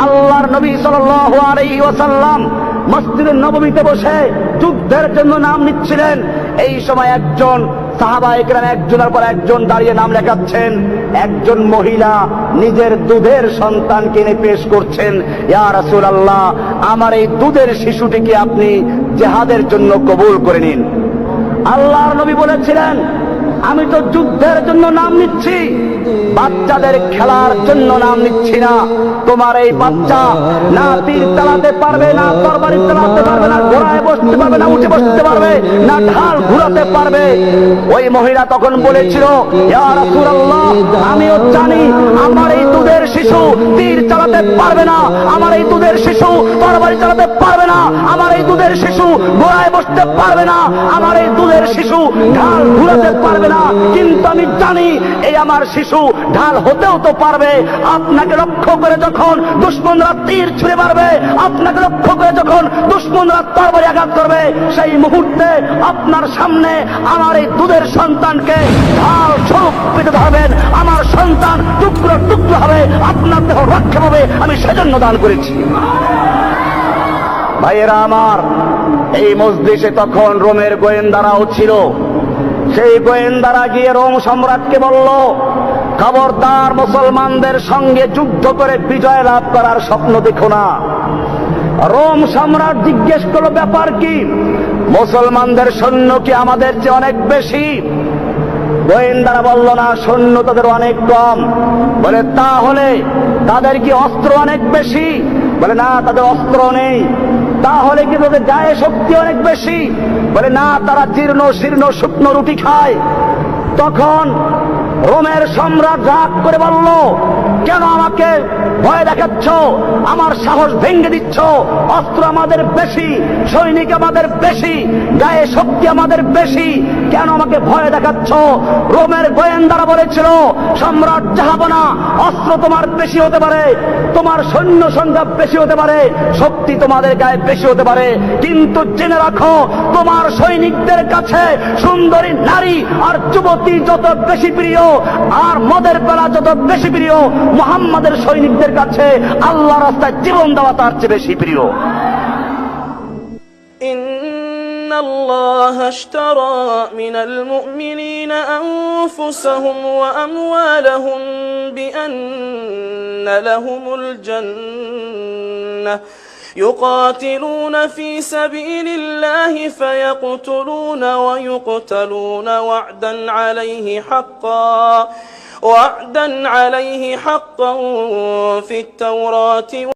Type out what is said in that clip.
আল্লাহর নবী সাল্লাল্লাহু আলাইহি ওয়াসাল্লাম মসজিদে নববীতে বসে যুদ্ধের জন্য নাম নিচ্ছিলেন। এই সময় একজন সাহাবায়ে কেরাম একজনের পর একজন দাঁড়িয়ে নাম লেখাচ্ছেন। একজন মহিলা নিজের দুধের সন্তানকে এনে পেশ করছেন, ইয়া রাসূলুল্লাহ, আমার এই দুধের শিশুটিকে আপনি জিহাদের জন্য কবুল করে নিন। আল্লাহর নবী বলেছিলেন, আমি তো যুদ্ধের জন্য নাম নিচ্ছি, বাচ্চাদের খেলার জন্য নাম নিচ্ছি না। তোমার এই বাচ্চা না তীর চালাতে পারবে, না তরবারি চালাতে পারবে, না ঘোড়ায় বসতে পারবে, না উঠে বসতে পারবে, না ঢাল ঘুরাতে পারবে। ওই মহিলা তখন বলেছিল, ইয়া রাসূলুল্লাহ, আমিও জানি আমার এই দুধের শিশু তীর চালাতে পারবে না, আমার এই দুধের শিশু তরবারি চালাতে পারবে না, আমার এই দুধের শিশু ঘোড়ায় বসতে পারবে না, আমার এই দুধের শিশু ঢাল ঘুরাতে পারবে না। কিন্তু আমি জানি এই আমার শিশু ঢাল হতেও তো পারবে। আপনাকে লক্ষ্য করে যখন দুশমনরা তীর ছুঁড়ে মারবে, আপনাকে লক্ষ্য করে যখন দুশমনরা তরবারি আঘাত করবে, সেই মুহূর্তে আপনার সামনে আমার এই দুধের সন্তানকে ঢাল স্বরূপ পেতে ধরবেন। আমার সন্তান টুকরো টুকরো হবে, আপনার দেহ রক্ষা হবে, আমি সেজন্য দান করেছি। ভাইয়েরা আমার, এই মজলিসে তখন রোমের গোয়েন্দারাও ছিল। সেই গোয়েন্দারা গিয়ে রোম সম্রাটকে বলল, খবরদার, মুসলমানদের সঙ্গে যুদ্ধ করে বিজয় লাভ করার স্বপ্ন দেখো না। রোম সম্রাট জিজ্ঞেস করলো, ব্যাপার কি? মুসলমানদের সৈন্য কি আমাদের চেয়ে অনেক বেশি? গোয়েন্দারা বলল, না, সৈন্য তাদের অনেক কম। বলে, তাহলে তাদের কি অস্ত্র অনেক বেশি? বলে, না, তাদের অস্ত্র নেই। তাহলে কি তাদের গায়ে শক্তি অনেক বেশি? বলে, না, তারা জীর্ণ শীর্ণ শুকনো রুটি খায়। তখন রোমের সম্রাট রাগ করে বলল, কেন আমাকে ভয় দেখাচ্ছ? আমার সাহস ভেঙে দিচ্ছ। অস্ত্র আমাদের বেশি, সৈনিক আমাদের বেশি, গায়ে শক্তি আমাদের বেশি, কেন আমাকে ভয় দেখাচ্ছ? রোমের গোয়েন্দারা বলেছিল, সম্রাট জাহাপনা, অস্ত্র তোমার বেশি হতে পারে, তোমার সৈন্য সংখ্যা বেশি হতে পারে, শক্তি তোমাদের গায়ে বেশি হতে পারে, কিন্তু জেনে রাখো, তোমার সৈনিকদের কাছে সুন্দরী নারী আর যুবতী যত বেশি প্রিয়, আর মদের পেলা যত বেশি প্রিয়, মুহাম্মাদের সৈনিকদের কাছে আল্লাহর রাস্তায় জীবন দেওয়া তার চেয়ে বেশি প্রিয়। إن الله اشترى من المؤمنين أنفسهم وأموالهم بأن لهم الجنة يقاتلون في سبيل الله فيقتلون ويقتلون وعدا عليه حقا في التوراة